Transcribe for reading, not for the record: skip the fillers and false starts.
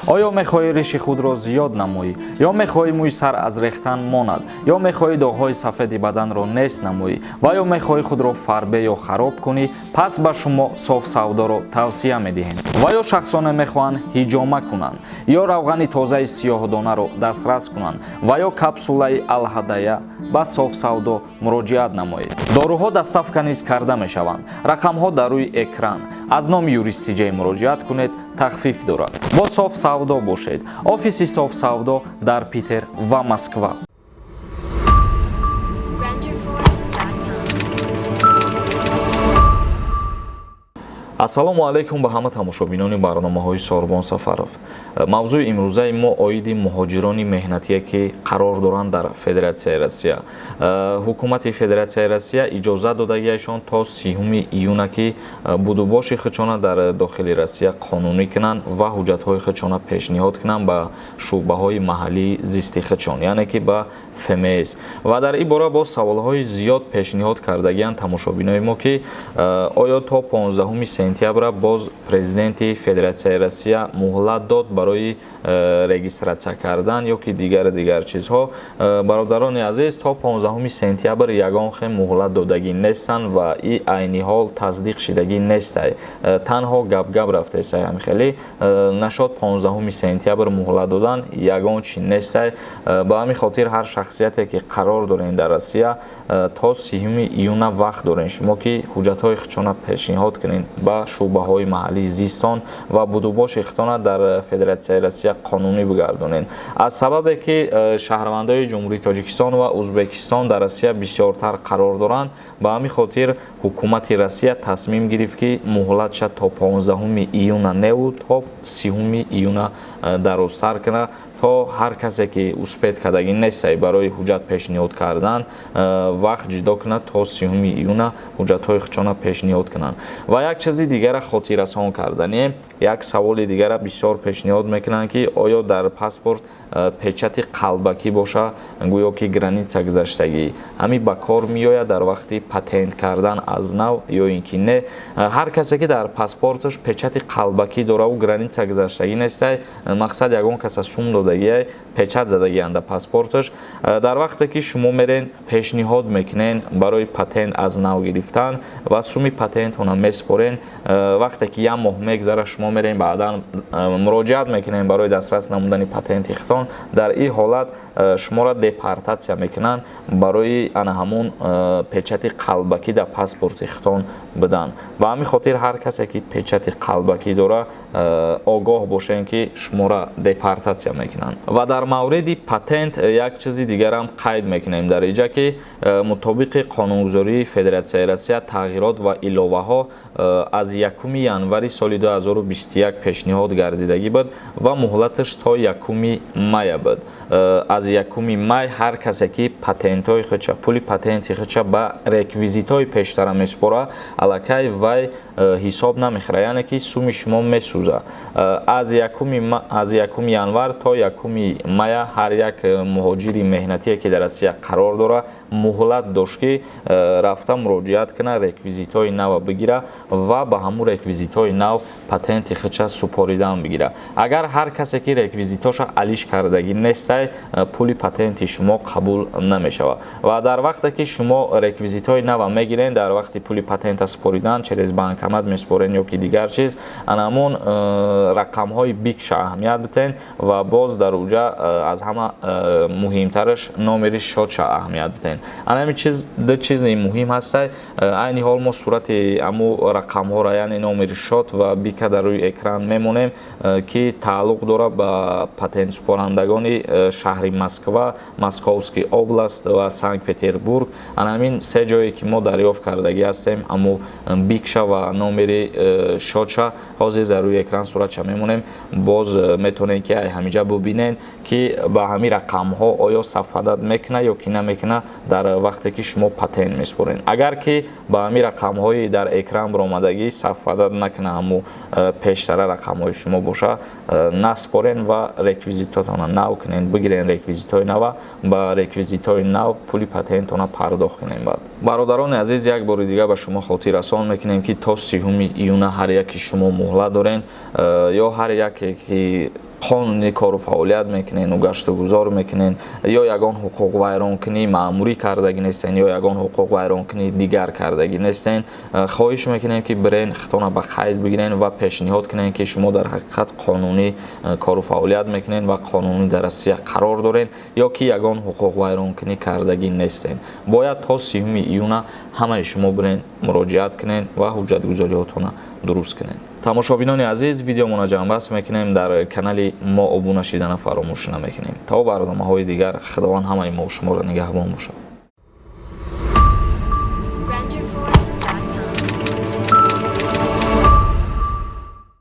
آیا می‌خواهی ریش خود را زیاد نمایی یا می‌خواهی موی سر از ریختن ماند یا می‌خواهی داغ‌های سفید بدن را نیست نمایی و یا می‌خواهی خود را فربه یا خراب کنی، پس به شما صاف سودا را توصیه می‌دهیم. و یا شخصانه می‌خواهند حجامه کنند یا روغن تازه سیاه‌دانه را دسترس کنند و یا کپسوله الهدایه با صاف سودا مراجعت نمایید. داروها دست‌افکنی نیز کرده می‌شوند. رقم‌ها در روی اکران. از نام یوریست جی مراجعت کنید، تخفیف دارد. با صاف سودا باشید. آفیس صاف سودا در پیتر و مسکو. ассалому алайкум ба ҳама тамошобинони барномаҳои Сорбон Сафаров. мавзӯи имрӯзаи мо оиди муҳоҷирони меҳнатие ки қарор доранд дар Федератсияи Россия. ҳукумати Федератсияи Россия иҷозат додагиашон то 30 июна ки будубоши хичона дар дохили Россия қонунӣ кунанд ва ҳуҷҷатҳои хичона пешниҳод кунанд ба шуъбаҳои маҳаллии зисти хичон, яъне ки ба ФМС. ва дар ин бора боз саволҳои зиёд пешниҳод кардагиянд тамошобинои мо ки оё то 15 сентябра боз президенти Федератсияи Россия муҳлат дод барои регистратсия кардан ё ки дигар чизҳо. бародарони азиз, то 15 сентябр ягон хел муҳлат додагӣ нестанд ва ин айни ҳол тасдиқ шидагӣ нестай. танҳо гап рафтесай ҳамихелӣ нашод 15 сентябр муҳлат додан ягон чи нестай. ба ҳамин хотир ҳар шахсияте ки қарор дорен дар Россия то 30 июна вақт дорен шумо ки ҳуҷҷатҳои хичона пешниҳод кунед ба шуъбаҳои маҳаллии зистон ва будубоши хитона дар Федератсияи Россия қонунӣ бигардонед. аз сабабе ки шаҳрвандои ҷумҳурии Тоҷикистон ва Узбекистон дар Россия бисёртар қарор доранд, ба ҳамин хотир ҳукумати Россия тасмим гирифт ки муҳлатша то 15 июна неву то 30 июна дарозтар кунад, то ҳар касе ки успед кардагӣ нестай барои ҳуҷҷат пешниҳод кардан вақт ҷудо кунад то 30 июна ҳуҷҷатҳои хичона пешниҳод кунанд. ва як чизи дигара хотиррасон кардани, як саволи дигара бисёр пешниҳод мекунанд ки оё дар паспорт печати қалбакӣ боша, гӯё ки граница гузаштагӣ. ҳамин ба кор меояд дар вақти патент кардан аз нав ё ин ки не. ҳар касе ки дар паспорташ печати қалбакӣ дораву граница гузаштагӣ нестай, мақсад ягон каса сум додагия печат задагиянд дар паспорташ. дар вақте ки шумо мерен пешниҳод мекунен барои патент аз нав гирифтан ва суми патентона меспорен, вақте ки як моҳ мегзара шумо мерен баъдан муроҷиат мекунен барои дастрас намудани патенти хитон. дар ин ҳолат шуморо депортатсия мекунанд барои ана ҳамун печати қалбакӣ дар паспорти хитон бидан. ба ҳамин хотир ҳар касе ки печати қалбакӣ дора огоҳ бошен ки шуморо депортатсия мекунанд. ва дар мавриди патент як чизи дигарам қайд мекунем дар инҷа ки мутобиқи қонунгузории Федератсияи Россия тағйирот ва иловаҳо аз 1 январи соли 2021 пешниҳод гардидагӣ буд ва муҳлаташ то 1 мая буд. аз 1 май ҳар касе ки патентҳои худша пули патенти худша ба реквизитҳои пештара меспора, аллакай вай ҳисоб намехӯрад, яъне ки суми шумо месӯзад. аз 1 январ то 1 мая ҳар як муҳоҷири меҳнатие ки дар Россия қарор дорад муҳлат дошт ки рафта муроҷиат кунад, реквизитҳои нав бигира ва ба ҳамун реквизитҳои нав патенти худша супоридан бигира. агар ҳар касе ки реквизитоша алиш кардагӣ нестай, пули патенти шумо қабул намешавад. ва дар вақте ки шумо реквизитҳои нав мегирен, дар вақти пули патента супоридан через банкомат меспорен ё ки дигар чиз, анамон рақамҳои бикша аҳамият битен ва боз дар уҷа аз ҳама муҳимтараш номери шодша аҳамият битен. анами ду чизи муҳим ҳастай. айни ҳол мо сурати аму рақамҳоро, яъне номери шод ва бика дар рӯи экран мемонем ки тааллуқ дорад ба патент супорандагони шаҳри Москва, Московский област ва Санкт Петербург. анамин се ҷое ки мо дарёфт кардагӣ ҳастем, аму бикша ва номери шодша ҳозир дар рӯи экран суратша мемонем. боз метавонем ки ҳамиҷа бубинен ки ба ҳамин рақамҳо оё сафҳадат мекунад ё ки намекунад дар вақте ки шумо патент меспорен. агар ки ба ҳамин рақамҳои дар экран баромадагӣ сафҳадат накунад, ҳамун пештара рақамҳои шумо боша, наспорен ва реквизитотона нав кунен, бигирен реквизитҳои нава, ба реквизитҳои нав пули патентона пардохт кунем. баъд бародарони азиз, як бори дигар ба шумо хотиррасон мекунем ки то 30 июна ҳар яки шумо муҳлат дорен, ё ҳар яке ки қонуни кору фаъолият мекунед ва гашту гузор мекунед ё ягон ҳуқуқвайронкунии маъмурӣ кардагӣ нестен ё ягон ҳуқуқвайронкунии дигар кардагӣ нестен, хоҳиш мекунем ки бирен хитона ба қайд бигирен ва пешниҳод кунем ки шумо дар ҳақиқат қонунӣ кору фаъолият мекунед ва қонунӣ дар Россия қарор доред ё ки ягон ҳуқуқвайронкунӣ кардагӣ нестен. Бояд то 30 июна ҳамаи шумо бирен муроҷиат кунед ва ҳуҷҷатгузориҳотона дуруст кунед. тамошобинони азиз, видеомона ҷамъбаст мекунем, дар канали мо обуна шидана фаромӯш намекунем. То барномаҳои дигар, худованд ҳамаи мо шуморо нигаҳбон бошад.